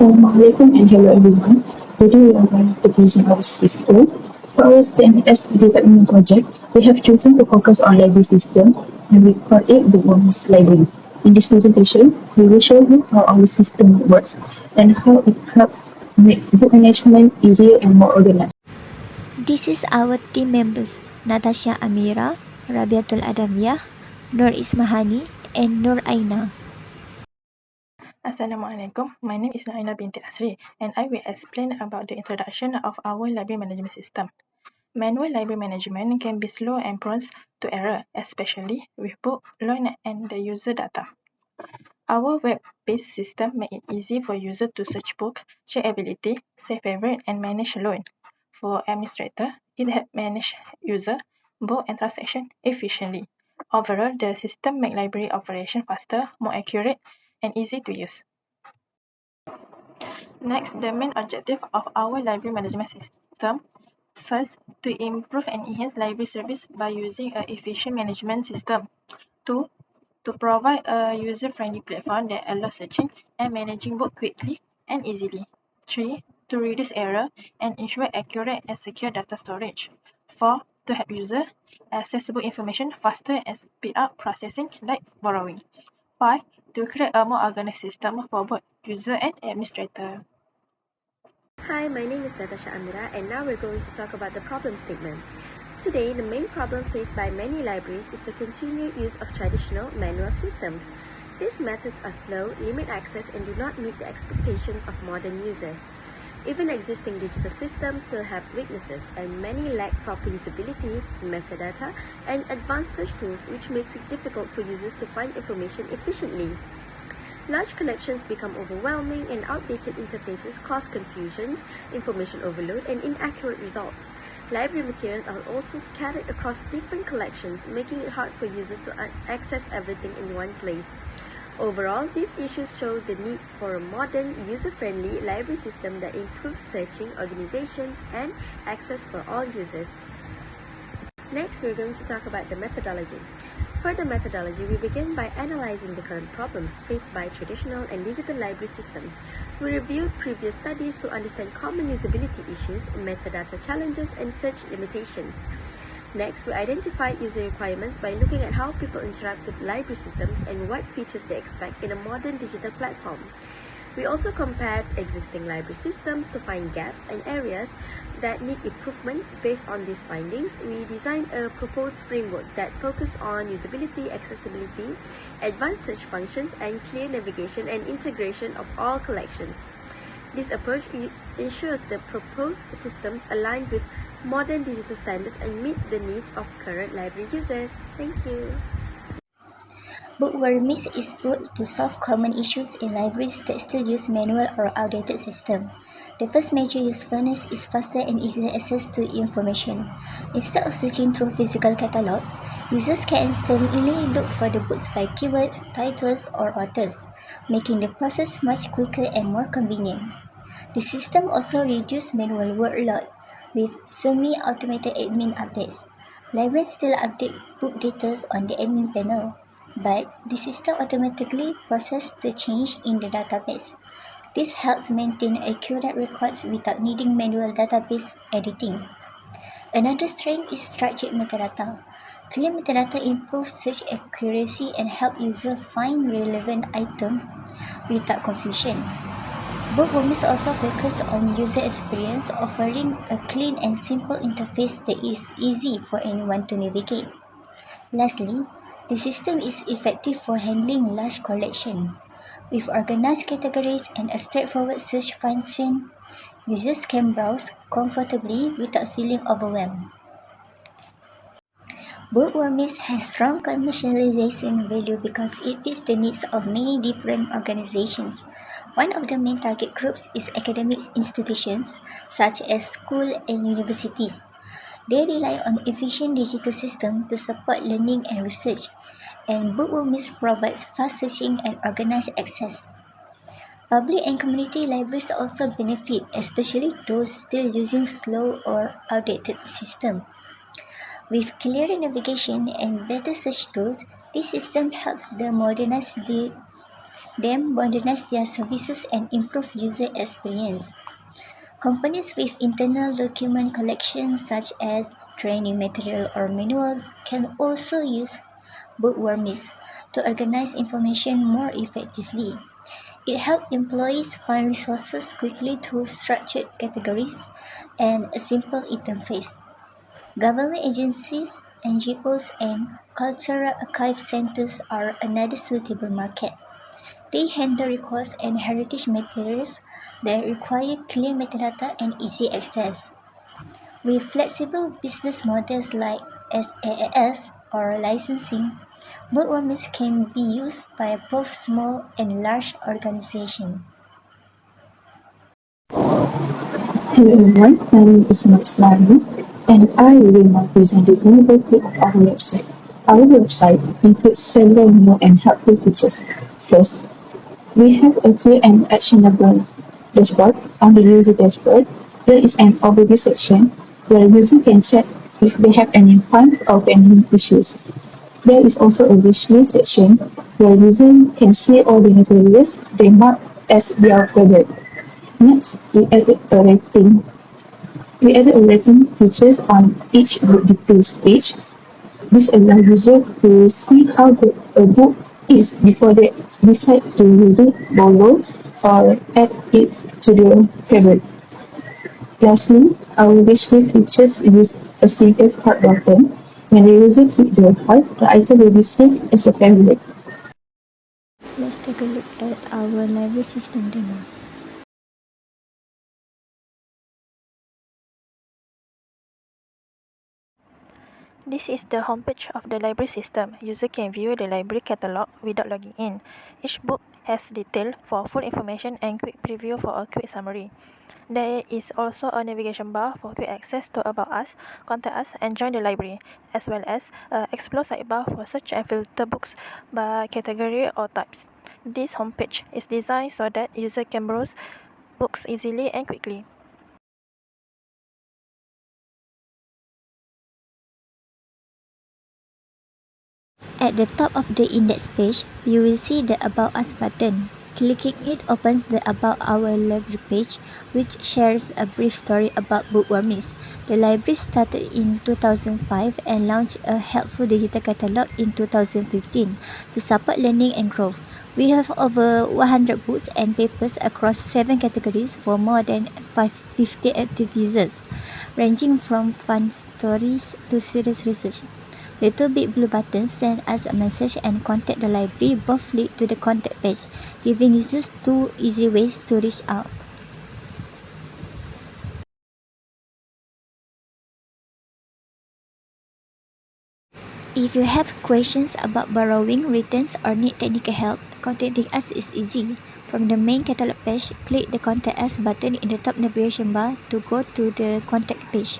Assalamualaikum and hello everyone. Today we are going to present our system. For our CMS development project, we have chosen to focus on library system and we call it BookWormies library. In this presentation, we will show you how our system works and how it helps make book management easier and more organized. This is our team members, Natasha Amira, Rabiatul Adamiyah, Nur Ismahani, and Nur Aina. Assalamualaikum. My name is Naina binti Asri and I will explain about the introduction of our library management system. Manual library management can be slow and prone to error, especially with book loan and the user data. Our web-based system makes it easy for users to search book, check ability, save favorite, and manage loan. For administrator, it helps manage user, book, and transaction efficiently. Overall, the system makes library operation faster, more accurate, and easy to use. Next, the main objective of our library management system. First, to improve and enhance library service by using an efficient management system. Two, to provide a user-friendly platform that allows searching and managing book quickly and easily. Three, to reduce error and ensure accurate and secure data storage. Four, to help user accessible information faster and speed up processing like borrowing. Five, to create a more organized system for both user and administrator. Hi, my name is Natasha Amira and now we're going to talk about the problem statement. Today, the main problem faced by many libraries is the continued use of traditional manual systems. These methods are slow, limit access, and do not meet the expectations of modern users. Even existing digital systems still have weaknesses, and many lack proper usability, metadata, and advanced search tools, which makes it difficult for users to find information efficiently. Large collections become overwhelming and outdated interfaces cause confusions, information overload, and inaccurate results. Library materials are also scattered across different collections, making it hard for users to access everything in one place. Overall, these issues show the need for a modern, user-friendly library system that improves searching, organizations, and access for all users. Next, we're going to talk about the methodology. For the methodology, we begin by analyzing the current problems faced by traditional and digital library systems. We reviewed previous studies to understand common usability issues, metadata challenges, and search limitations. Next, we identified user requirements by looking at how people interact with library systems and what features they expect in a modern digital platform. We also compared existing library systems to find gaps and areas that need improvement. Based on these findings, we designed a proposed framework that focuses on usability, accessibility, advanced search functions, and clear navigation and integration of all collections. This approach ensures the proposed systems align with modern digital standards and meet the needs of current library users. Thank you. BookWormies is built to solve common issues in libraries that still use manual or outdated systems. The first major usefulness is faster and easier access to information. Instead of searching through physical catalogs, users can instantly look for the books by keywords, titles, or authors, making the process much quicker and more convenient. The system also reduces manual workload with semi-automated admin updates. Libraries still update book details on the admin panel, but the system automatically processes the change in the database. This helps maintain accurate records without needing manual database editing. Another strength is structured metadata. Clear metadata improves search accuracy and help users find relevant items without confusion. BookWormies also focus on user experience, offering a clean and simple interface that is easy for anyone to navigate. Lastly, the system is effective for handling large collections. With organized categories and a straightforward search function, users can browse comfortably without feeling overwhelmed. BookWormies has strong commercialization value because it fits the needs of many different organizations. One of the main target groups is academic institutions such as schools and universities. They rely on efficient digital systems to support learning and research, and BookWormies provides fast searching and organized access. Public and community libraries also benefit, especially those still using slow or outdated systems. With clearer navigation and better search tools, this system helps them modernize them, modernize their services, and improve user experience. Companies with internal document collections such as training material or manuals can also use BookWormies to organize information more effectively. It helps employees find resources quickly through structured categories and a simple interface. Government agencies, NGOs, and cultural archive centers are another suitable market. They handle records and heritage materials that require clear metadata and easy access. With flexible business models like SaaS or licensing, bookworms can be used by both small and large organizations. Hello everyone, my name is Max Larry, and I will now present the vulnerability of our website. Our website includes several new and helpful features. First, we have a clear and actionable dashboard. On the user dashboard, there is an overview section where users can check if they have any funds or pending issues. There is also a wishlist section where users can see all the materials they mark as their favorite. Next, we added a rating features on each book details page. This allows users to see how good a book is before they decide to read it, borrow, or add it to their favorite. Lastly, our wishlist features use a simple heart button. When the user clicks the heart, the item will be saved as a favorite. Let's take a look at our library system demo. This is the homepage of the library system. User can view the library catalog without logging in. Each book has detail for full information and quick preview for a quick summary. There is also a navigation bar for quick access to About Us, Contact Us, and Join the Library, as well as a Explore sidebar for search and filter books by category or types. This homepage is designed so that user can browse books easily and quickly. At the top of the index page, you will see the About Us button. Clicking it opens the About Our Library page, which shares a brief story about BookWormies. The library started in 2005 and launched a helpful digital catalog in 2015 to support learning and growth. We have over 100 books and papers across 7 categories for more than 550 active users, ranging from fun stories to serious research. The two big blue buttons send us a message and contact the library. Both lead to the contact page, giving users two easy ways to reach out. If you have questions about borrowing, returns, or need technical help, contacting us is easy. From the main catalog page, click the Contact Us button in the top navigation bar to go to the contact page.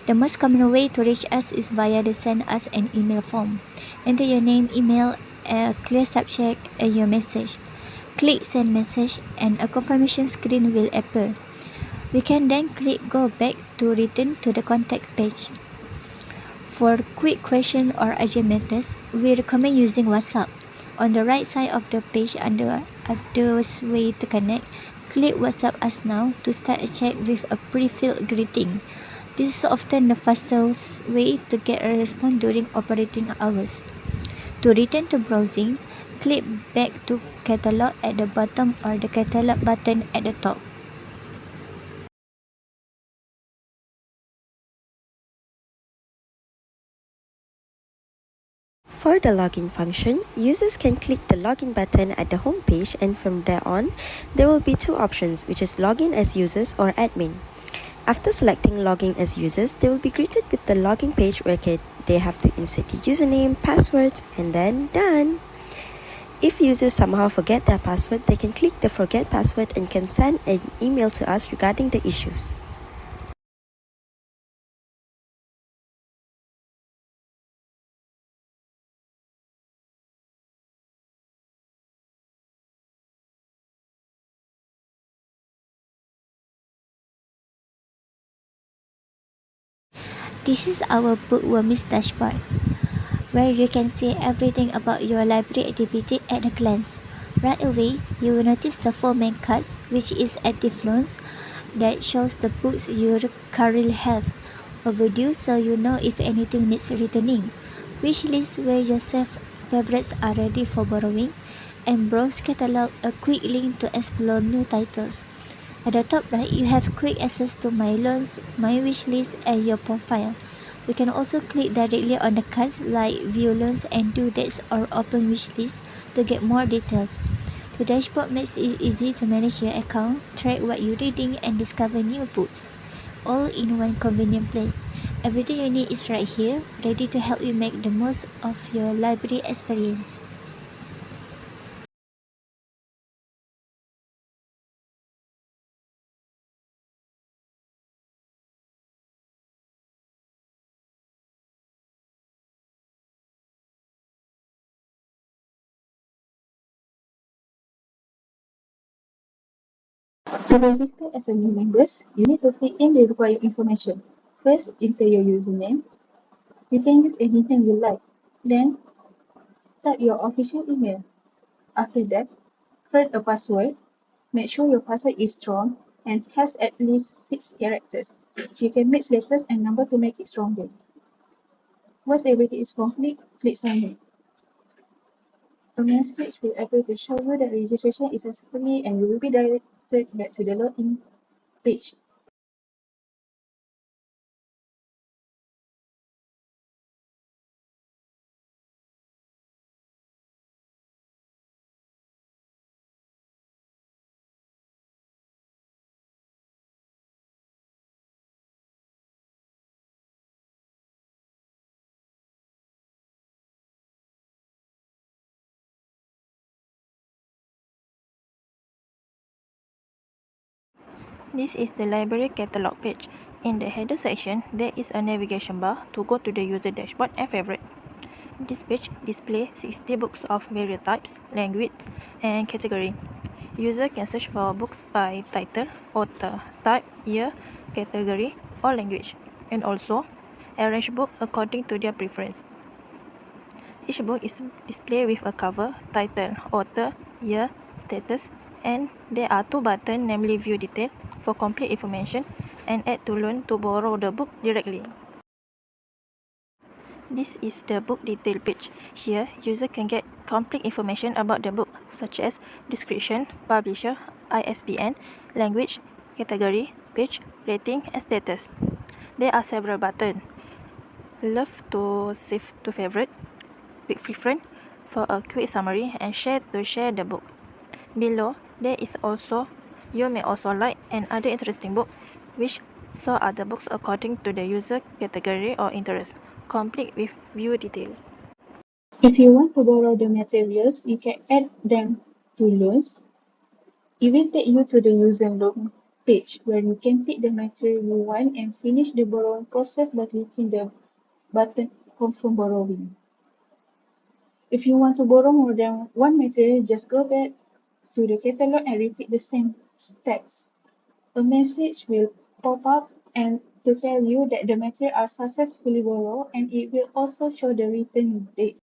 The most common way to reach us is via the Send Us an Email form. Enter your name, email, a clear subject, and your message. Click Send Message and a confirmation screen will appear. We can then click Go Back to return to the contact page. For quick question or urgent matters, we recommend using WhatsApp. On the right side of the page under Others Way to Connect, click WhatsApp Us Now to start a chat with a pre-filled greeting. This is often the fastest way to get a response during operating hours. To return to browsing, click back to Catalog at the bottom or the Catalog button at the top. For the login function, users can click the login button at the home page, and from there on, there will be two options, which is login as users or admin. After selecting login as users, they will be greeted with the login page where they have to insert the username, passwords, and then done. If users somehow forget their password, they can click the forget password and can send an email to us regarding the issues. This is our BookWormies dashboard, where you can see everything about your library activity at a glance. Right away, you will notice the 4 main cards, which is active loans, that shows the books you currently have. Overdue, so you know if anything needs returning. Wishlist, where your favorites are ready for borrowing. And browse catalog, a quick link to explore new titles. At the top right, you have quick access to My Loans, My Wishlist, and your profile. You can also click directly on the cards like View Loans and Due Dates or Open Wishlist to get more details. The dashboard makes it easy to manage your account, track what you're reading, and discover new books, all in one convenient place. Everything you need is right here, ready to help you make the most of your library experience. To register as a new member, you need to fill in the required information. First, enter your username. You can use any name you like. Then, type your official email. After that, create a password. Make sure your password is strong and has at least 6 characters. You can mix letters and numbers to make it stronger. Once everything is complete, click Submit. A message will appear to show you that registration is successfully and you will be directed back to the login page. This is the library catalog page. In the header section, there is a navigation bar to go to the user dashboard and favorite. This page displays 60 books of various types, language, and category. User can search for books by title, author, type, year, category, or language, and also arrange books according to their preference. Each book is displayed with a cover, title, author, year, status, and there are 2 buttons, namely View Detail for complete information and Add to Loan to borrow the book directly. This is the book detail page. Here, user can get complete information about the book, such as description, publisher, ISBN, language, category, page, rating, and status. There are several buttons. Love to save to favorite, quick preference for a quick summary, and share to share the book. Below, there is also You May Also Like and Other Interesting Book, which sort other books according to the user category or interest, complete with view details. If you want to borrow the materials, you can add them to loans. It will take you to the user loan page where you can pick the material you want and finish the borrowing process by clicking the button Confirm Borrowing. If you want to borrow more than one material, just go back to the catalog and repeat the same steps. A message will pop up and to tell you that the material are successfully borrowed, and it will also show the return date.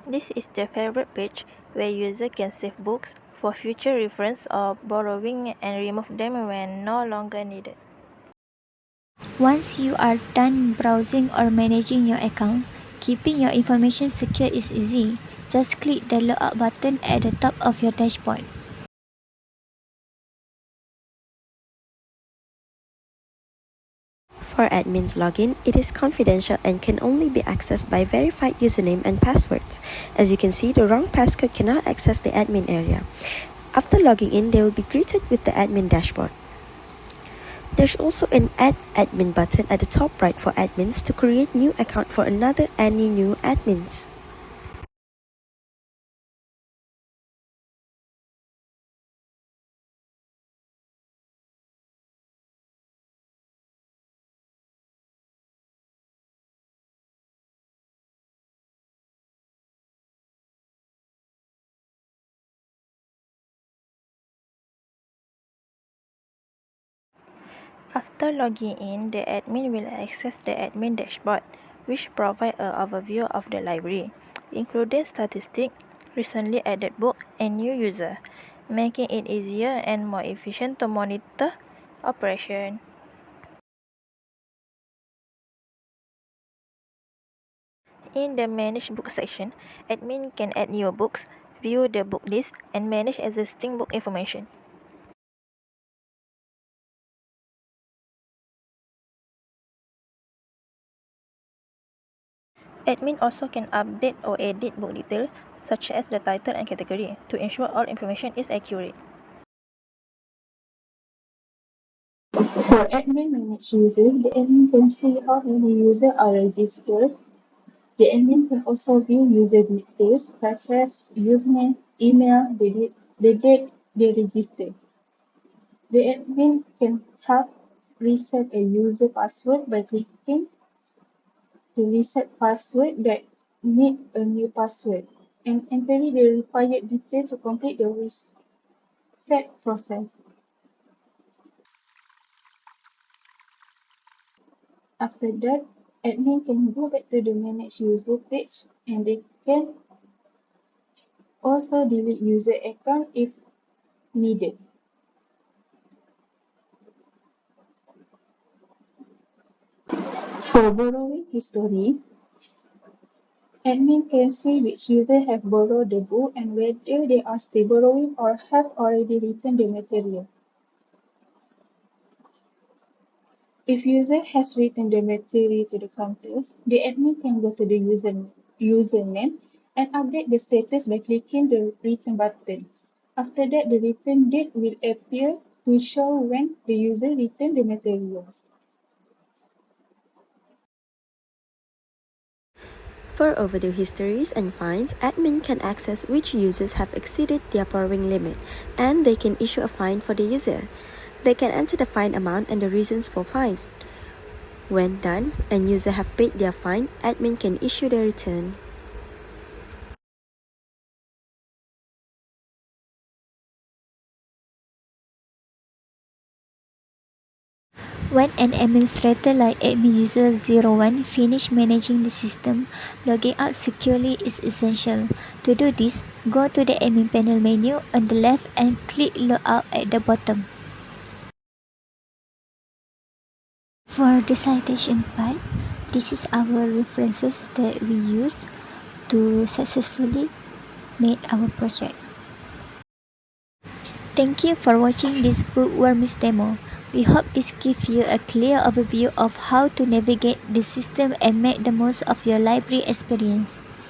This is the favorite page where user can save books for future reference or borrowing and remove them when no longer needed. Once you are done browsing or managing your account, keeping your information secure is easy. Just click the Logout button at the top of your dashboard. For admin's login, it is confidential and can only be accessed by verified username and passwords. As you can see, the wrong passcode cannot access the admin area. After logging in, they will be greeted with the admin dashboard. There's also an Add Admin button at the top right for admins to create new account for any new admins. After logging in, the admin will access the admin dashboard, which provides an overview of the library. including statistics, recently added book, and new user, making it easier and more efficient to monitor operation. In the Manage Book section, admin can add new books, view the book list, and manage existing book information. Admin also can update or edit book details, such as the title and category, to ensure all information is accurate. For admin managed users, the admin can see how many users are registered. The admin can also view user details such as username, email, the date they registered. The admin can help reset a user password by clicking the reset password that need a new password and entering the required detail to complete the reset process. After that, admin can go back to the manage user page and they can also delete user account if needed. For borrowing history, admin can see which users have borrowed the book and whether they are still borrowing or have already returned the material. If user has returned the material to the counter, the admin can go to the username and update the status by clicking the return button. After that, the return date will appear to show when the user returned the materials. For overdue histories and fines, admin can access which users have exceeded their borrowing limit, and they can issue a fine for the user. They can enter the fine amount and the reasons for fine. When done and user have paid their fine, admin can issue the return. When an administrator like admin user 01 finish managing the system, logging out securely is essential. To do this, go to the admin panel menu on the left and click Logout at the bottom. For the citation part, this is our references that we use to successfully make our project. Thank you for watching this BookWormies demo. We hope this gives you a clear overview of how to navigate the system and make the most of your library experience.